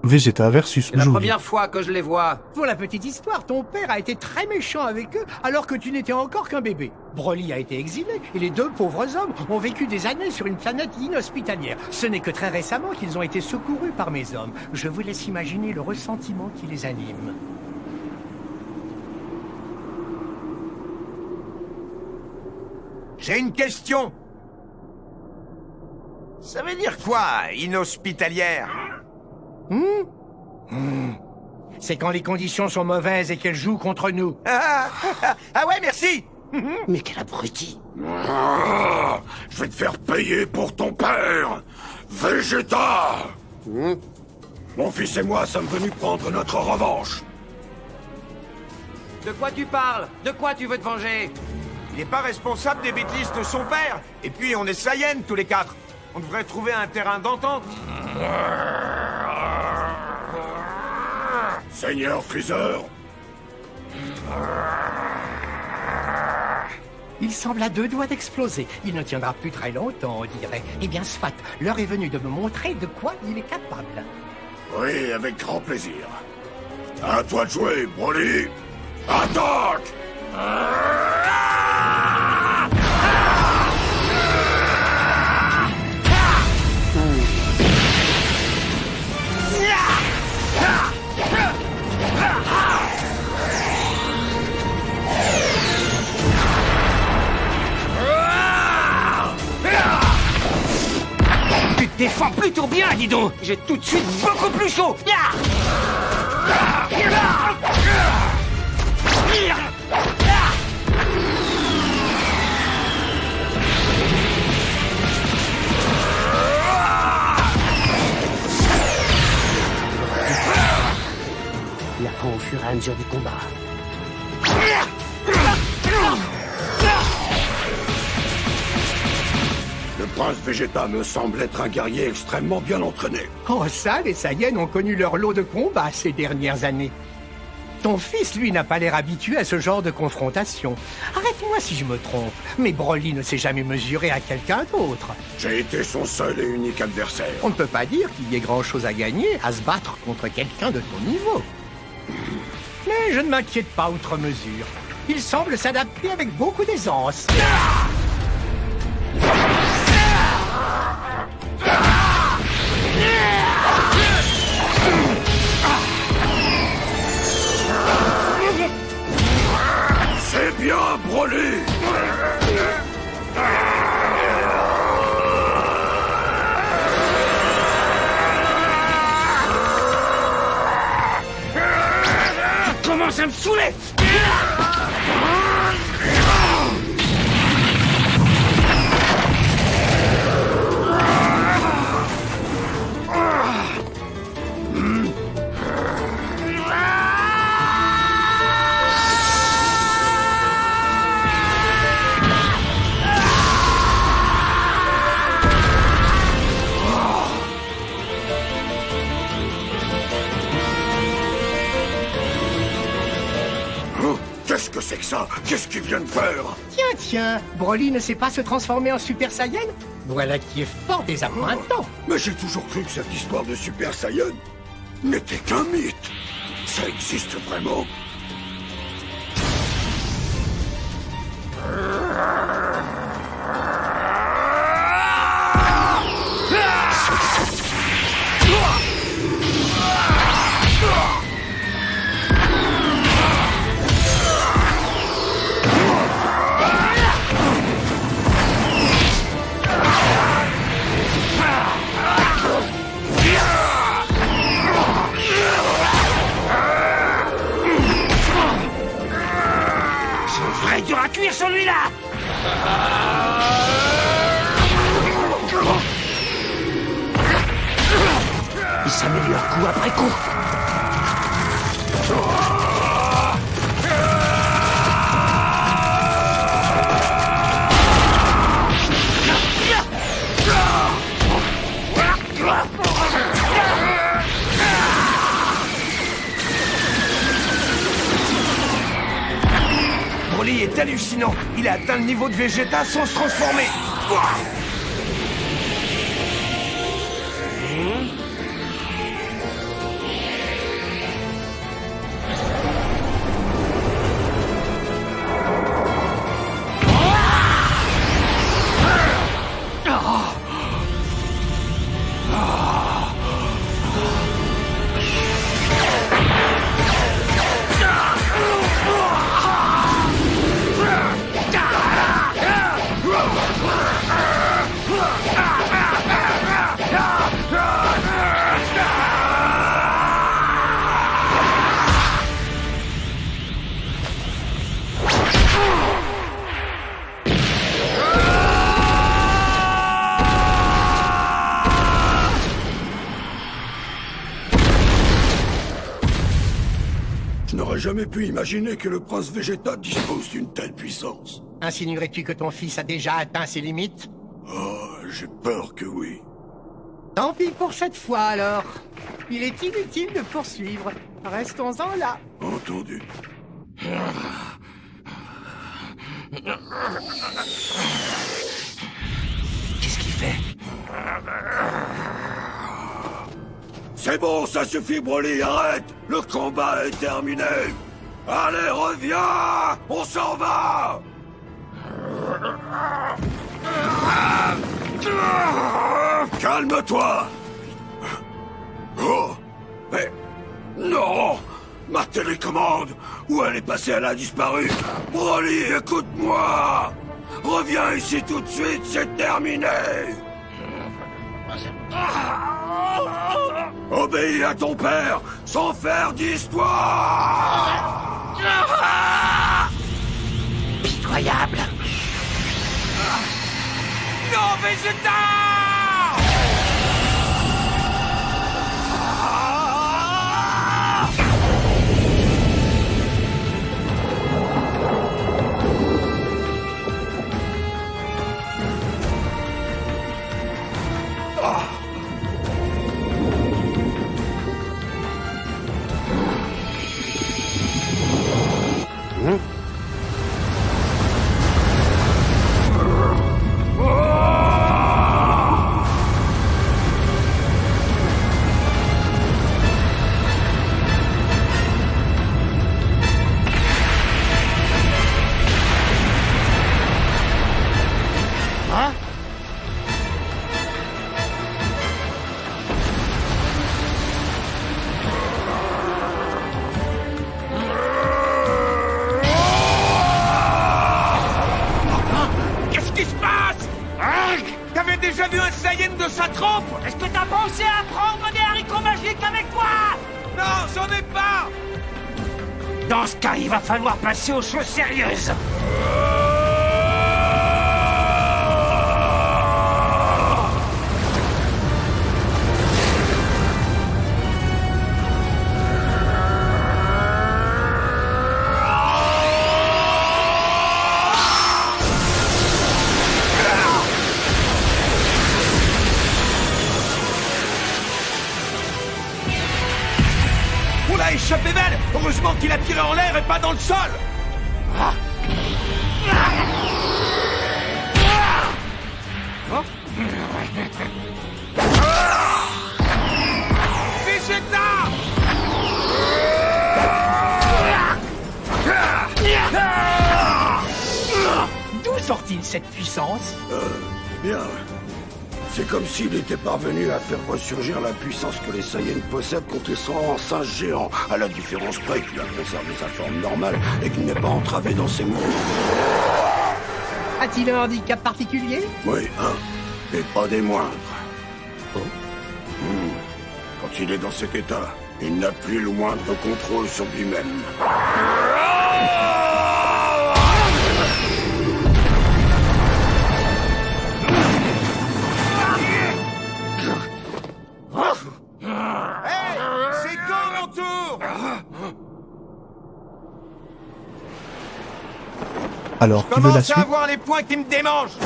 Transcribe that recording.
Vegeta versus C'est la Joey. première fois que je les vois. Pour la petite histoire, ton père a été très méchant avec eux alors que tu n'étais encore qu'un bébé. Broly a été exilé et les deux pauvres hommes ont vécu des années sur une planète inhospitalière. Ce n'est que très récemment qu'ils ont été secourus par mes hommes. Je vous laisse imaginer le ressentiment qui les anime. J'ai une question. Ça veut dire quoi, inhospitalière? C'est quand les conditions sont mauvaises et qu'elles jouent contre nous. Ah ouais, merci. Mais quel abruti. Je vais te faire payer pour ton père, Vegeta. Mon fils et moi sommes venus prendre notre revanche. De quoi tu parles? De quoi tu veux te venger? Il n'est pas responsable des bêtises de son père. Et puis, on est Saiyans tous les quatre. On devrait trouver un terrain d'entente. Seigneur Freezer, Il semble à deux doigts d'exploser. Il ne tiendra plus très longtemps, on dirait. Eh bien, soit, l'heure est venue de me montrer de quoi il est capable. oui, avec grand plaisir. À toi de jouer, Broly. Attaque! Tu te défends plutôt bien, dis donc. J'ai tout de suite beaucoup plus chaud. Il apprend au fur et à mesure du combat. Le prince Vegeta me semble être un guerrier extrêmement bien entraîné. Oh ça, les Saiyans ont connu leur lot de combats ces dernières années. Ton fils, lui, n'a pas l'air habitué à ce genre de confrontation. Arrête-moi si je me trompe, mais Broly ne s'est jamais mesuré à quelqu'un d'autre. J'ai été son seul et unique adversaire. On ne peut pas dire qu'il y ait grand-chose à gagner à se battre contre quelqu'un de ton niveau. Mais je ne m'inquiète pas outre mesure. Il semble s'adapter avec beaucoup d'aisance. C'est bien, Broly! Tu commences à me saouler. Qu'est-ce que c'est que ça? Qu'est-ce qu'il vient de faire? Tiens, Broly ne sait pas se transformer en Super Saiyan? Voilà qui est fort désappointant. Mais j'ai toujours cru que cette histoire de Super Saiyan n'était qu'un mythe. Ça existe vraiment? Vrai dur à cuire celui-là. Il s'améliore coup après coup. Broly est hallucinant. Il a atteint le niveau de Vegeta sans se transformer. Je n'aurais jamais pu imaginer que le prince Vegeta dispose d'une telle puissance. Insinuerais-tu que ton fils a déjà atteint ses limites? Oh, j'ai peur que oui. Tant pis pour cette fois alors. Il est inutile de poursuivre. Restons-en là. Entendu. Qu'est-ce qu'il fait? C'est bon, ça suffit, Broly, arrête! Le combat est terminé! Allez, reviens! On s'en va! Calme-toi! Oh! Mais... Non! Ma télécommande! Où elle est passée? Elle a disparu! Broly, écoute-moi! Reviens ici tout de suite, c'est terminé! Obéis à ton père, sans faire d'histoire! Pitoyable. Non, Vegeta! T'avais déjà vu un Saiyan de sa trempe? Est-ce que t'as pensé à prendre des haricots magiques avec toi? Non, j'en ai pas! Dans ce cas, il va falloir passer aux choses sérieuses. On l'a échappé belle! Heureusement qu'il a tiré en l'air et pas dans le sol! Vegeta! D'où sort-il cette puissance? Bien. C'est comme s'il était parvenu à faire ressurgir la puissance que les Saiyans possèdent quand ils sont en singe géant, à la différence près qu'il a conservé sa forme normale et qu'il n'est pas entravé dans ses mouvements. A-t-il un handicap particulier? Oui, et pas des moindres. Oh. Quand il est dans cet état, il n'a plus le moindre contrôle sur lui-même. Hey! C'est quand mon tour? Alors, qui veut la Commence à suite? avoir les poings qui me démangent!